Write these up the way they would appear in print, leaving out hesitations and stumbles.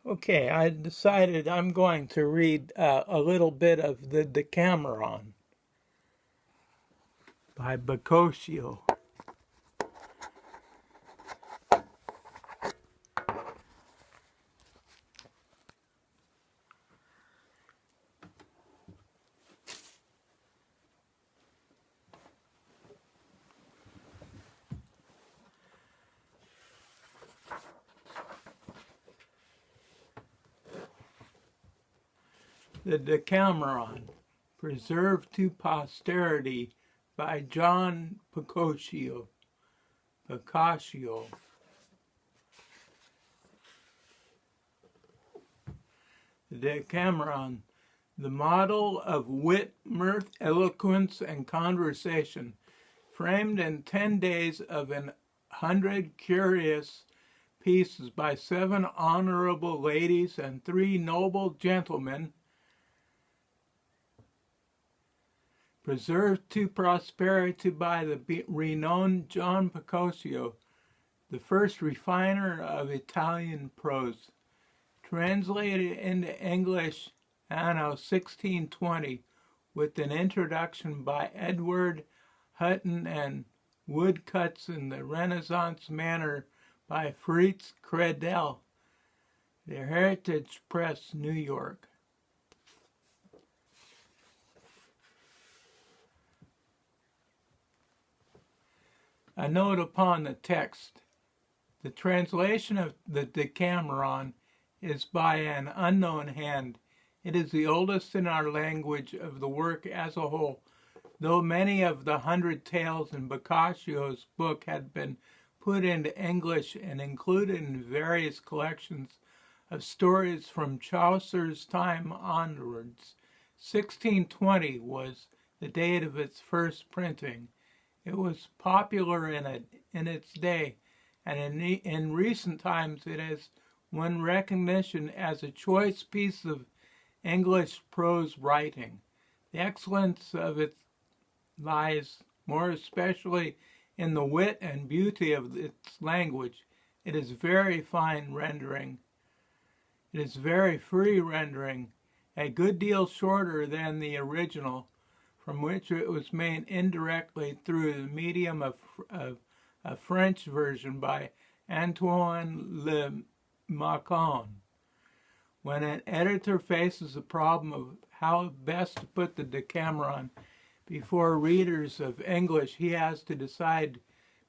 Okay, I decided I'm going to read a little bit of the Decameron by Boccaccio. The Decameron, preserved to posterity by John Boccaccio. Boccaccio. The Decameron, the model of wit, mirth, eloquence, and conversation, framed in 10 days of 100 curious pieces by 7 honorable ladies and 3 noble gentlemen, preserved to prosperity by the renowned John Boccaccio, the first refiner of Italian prose, translated into English anno 1620, with an introduction by Edward Hutton and woodcuts in the Renaissance manner by Fritz Credel, the Heritage Press, New York. A note upon the text. The translation of the Decameron is by an unknown hand. It is the oldest in our language of the work as a whole, though many of the 100 tales in Boccaccio's book had been put into English and included in various collections of stories from Chaucer's time onwards. 1620 was the date of its first printing. It was popular in its day, and in recent times it has won recognition as a choice piece of English prose writing. The excellence of it lies more especially in the wit and beauty of its language. It is very fine rendering. It is very free rendering, a good deal shorter than the original, from which it was made indirectly through the medium of a French version by Antoine Le Macon. When an editor faces the problem of how best to put the Decameron before readers of English, he has to decide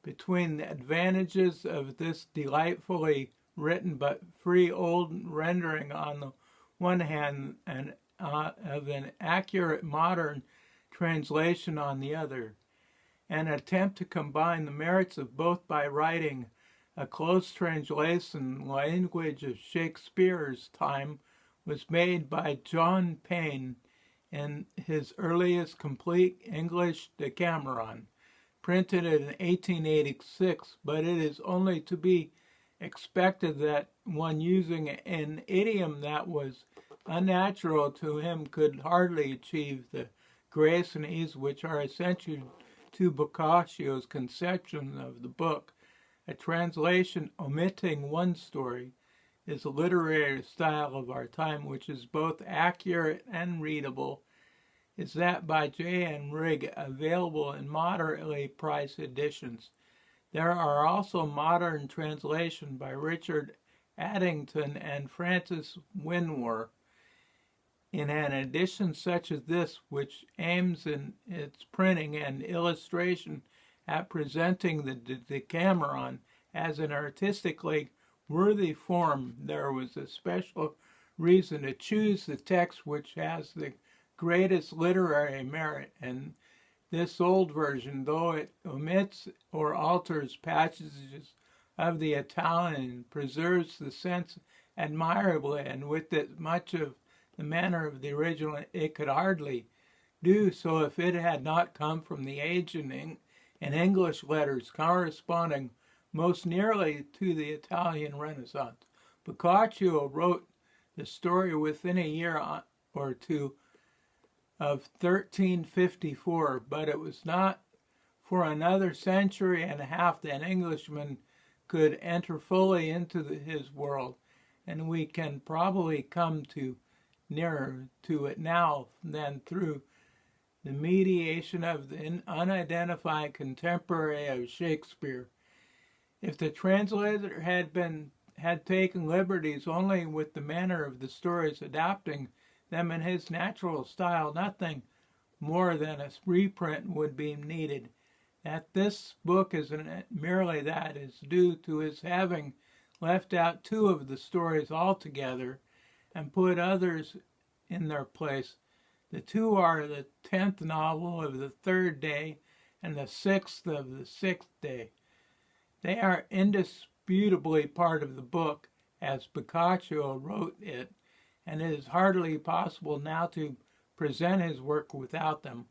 between the advantages of this delightfully written but free old rendering on the one hand and of an accurate modern translation on the other. An attempt to combine the merits of both by writing a close translation language of Shakespeare's time was made by John Payne in his earliest complete English Decameron, printed in 1886, but it is only to be expected that one using an idiom that was unnatural to him could hardly achieve the grace and ease which are essential to Boccaccio's conception of the book. A translation omitting one story is a literary style of our time which is both accurate and readable. Is that by J.N. Rigg, available in moderately priced editions. There are also modern translations by Richard Addington and Francis Winmore. In an edition such as this, which aims in its printing and illustration at presenting the Decameron as an artistically worthy form, there was a special reason to choose the text which has the greatest literary merit, and this old version, though it omits or alters passages of the Italian, preserves the sense admirably, and with it much of the manner of the original. It could hardly do so if it had not come from the age in English letters corresponding most nearly to the Italian Renaissance. Boccaccio wrote the story within a year or two of 1354, but it was not for another century and a half that Englishmen could enter fully into his world. and we can probably come to nearer to it now than through the mediation of the unidentified contemporary of Shakespeare. If the translator had taken liberties only with the manner of the stories, adapting them in his natural style, nothing more than a reprint would be needed. That this book is merely that is due to his having left out two of the stories altogether and put others in their place. The two are the 10th novel of the third day and the 6th of the 6th day. They are indisputably part of the book, as Boccaccio wrote it, and it is hardly possible now to present his work without them,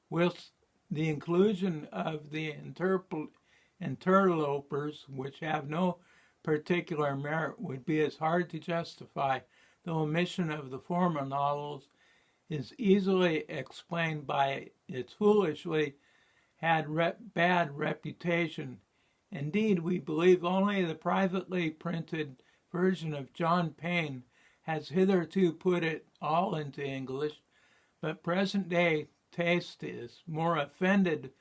whilst the inclusion of the interlopers, which have no particular merit, would be as hard to justify. The omission of the former novels is easily explained by its foolishly bad reputation. Indeed, we believe only the privately printed version of John Payne has hitherto put it all into English, but present-day taste is more offended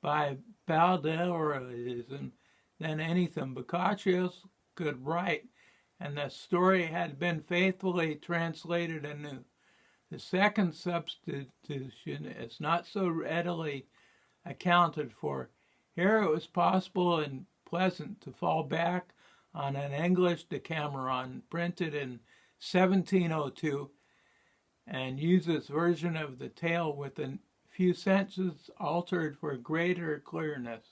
by Bowdlerism than anything Boccaccio could write, and the story had been faithfully translated anew. The second substitution is not so readily accounted for. Here it was possible and pleasant to fall back on an English Decameron printed in 1702 and use its version of the tale with a few sentences altered for greater clearness.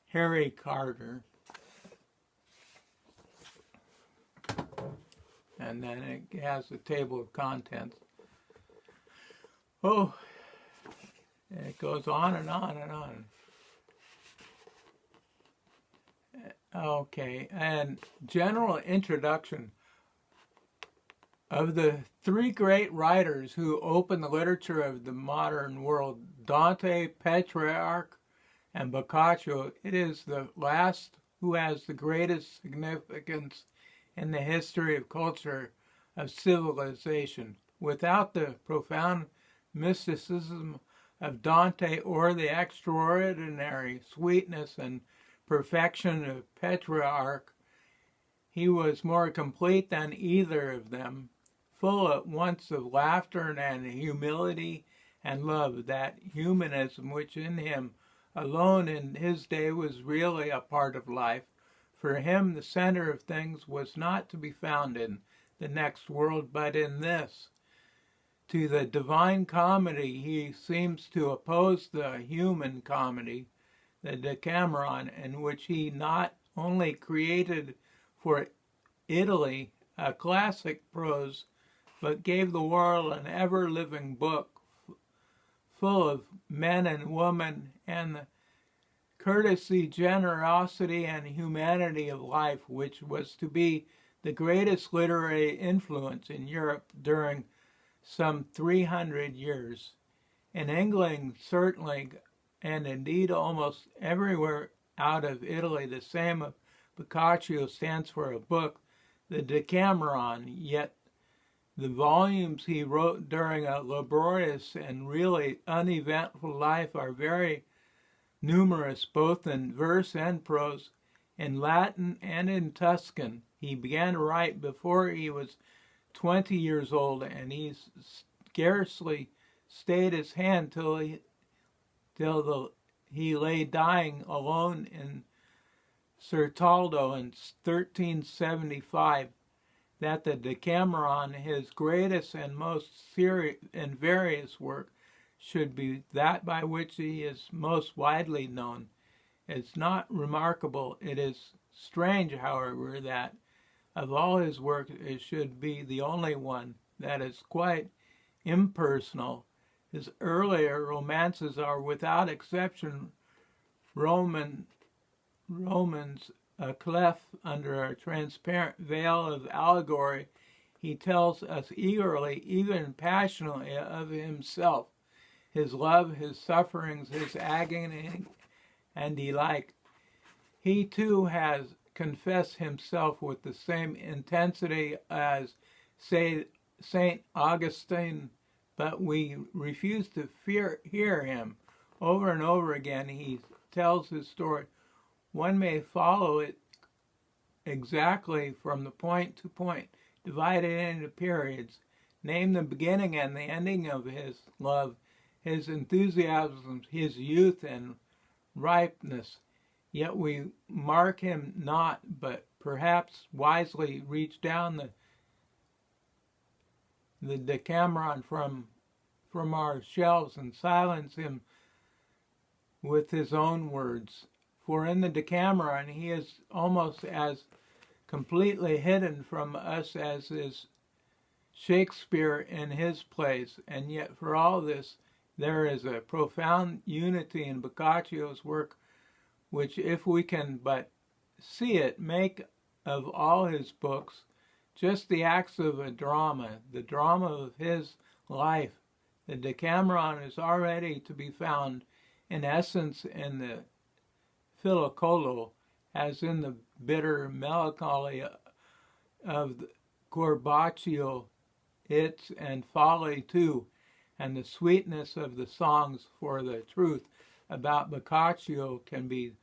Harry Carter. And then it has a table of contents. Oh, it goes on and on and on. Okay, and general introduction. Of the three great writers who opened the literature of the modern world, Dante, Petrarch, and Boccaccio, it is the last who has the greatest significance in the history of culture, of civilization. Without the profound mysticism of Dante or the extraordinary sweetness and perfection of Petrarch, he was more complete than either of them, full at once of laughter and humility and love, that humanism which in him alone in his day was really a part of life. For him, the center of things was not to be found in the next world, but in this. To the divine comedy he seems to oppose the human comedy, the Decameron, in which he not only created for Italy a classic prose, but gave the world an ever-living book full of men and women and the courtesy, generosity, and humanity of life, which was to be the greatest literary influence in Europe during some 300 years. In England, certainly, and indeed almost everywhere out of Italy, the same of Boccaccio stands for a book, the Decameron, yet the volumes he wrote during a laborious and really uneventful life are very numerous, both in verse and prose, in Latin and in Tuscan. He began to write before he was 20 years old, and he scarcely stayed his hand till he lay dying alone in Certaldo in 1375. That the Decameron, his greatest and most serious and various work, should be that by which he is most widely known. It's not remarkable. It is strange, however, that of all his work it should be the only one that is quite impersonal. His earlier romances are without exception Romans, a cleft under a transparent veil of allegory. He tells us eagerly, even passionately, of himself, his love, his sufferings, his agony and delight. He too has confess himself with the same intensity as, say, St. Augustine, but we refuse to hear him. Over and over again, he tells his story. One may follow it exactly from the point to point, divided into periods, name the beginning and the ending of his love, his enthusiasm, his youth and ripeness. Yet we mark him not, but perhaps wisely reach down the Decameron from our shelves and silence him with his own words. For in the Decameron he is almost as completely hidden from us as is Shakespeare in his plays, and yet for all this there is a profound unity in Boccaccio's work, which, if we can but see it, make of all his books just the acts of a drama, the drama of his life. The Decameron is already to be found in essence in the Filocolo, as in the bitter melancholy of Corbaccio, its and folly too, and the sweetness of the songs. For the truth about Boccaccio can be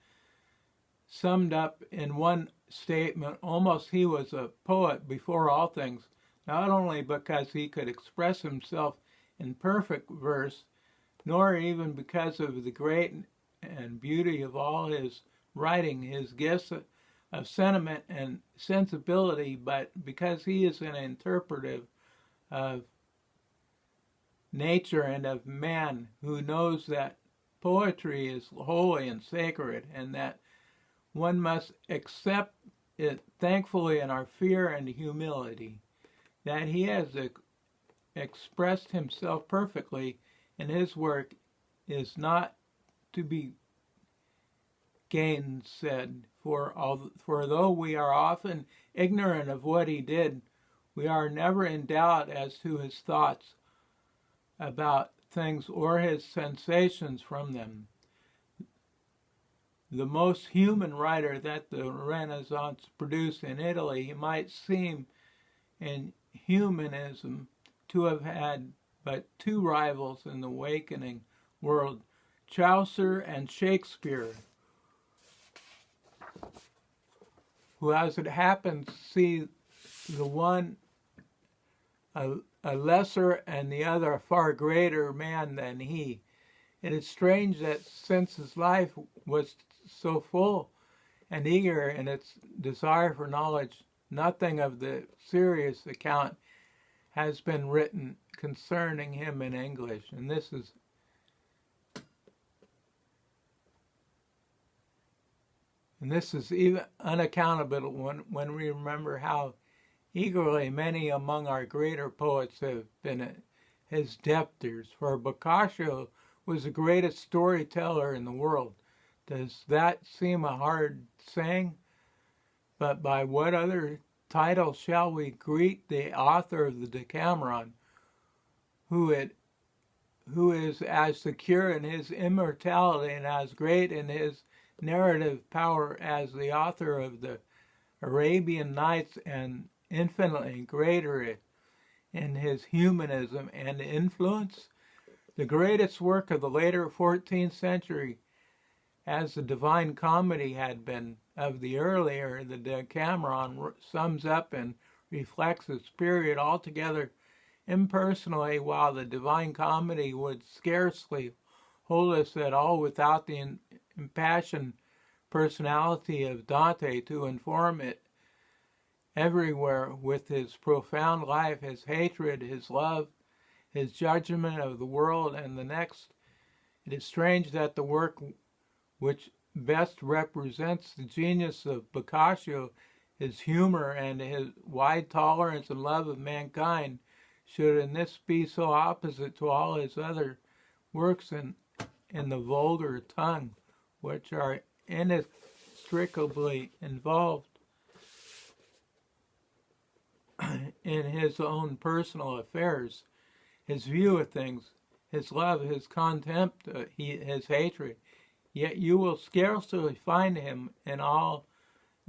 summed up in one statement: almost he was a poet before all things, not only because he could express himself in perfect verse, nor even because of the great and beauty of all his writing, his gifts of sentiment and sensibility, but because he is an interpretive of nature and of man, who knows that poetry is holy and sacred, and that one must accept it thankfully in our fear and humility, that he has expressed himself perfectly in his work is not to be gainsaid, for though we are often ignorant of what he did, we are never in doubt as to his thoughts about things or his sensations from them. The most human writer that the Renaissance produced in Italy, he might seem in humanism to have had but two rivals in the awakening world, Chaucer and Shakespeare, who, as it happens, see the one a lesser and the other a far greater man than he. It is strange that since his life was so full and eager in its desire for knowledge, nothing of the serious account has been written concerning him in English. And this is even unaccountable when we remember how eagerly many among our greater poets have been his debtors. For Boccaccio was the greatest storyteller in the world. Does that seem a hard saying? But by what other title shall we greet the author of the Decameron, who is as secure in his immortality and as great in his narrative power as the author of the Arabian Nights, and infinitely greater in his humanism and influence? The greatest work of the later 14th century, as the Divine Comedy had been of the earlier, the Decameron sums up and reflects its period altogether impersonally, while the Divine Comedy would scarcely hold us at all without the impassioned personality of Dante to inform it everywhere with his profound life, his hatred, his love, his judgment of the world and the next. It is strange that the work which best represents the genius of Boccaccio, his humor and his wide tolerance and love of mankind, should in this be so opposite to all his other works in the vulgar tongue, which are inextricably involved in his own personal affairs, his view of things, his love, his contempt, his hatred. Yet you will scarcely find him in all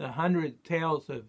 the 100 Tales of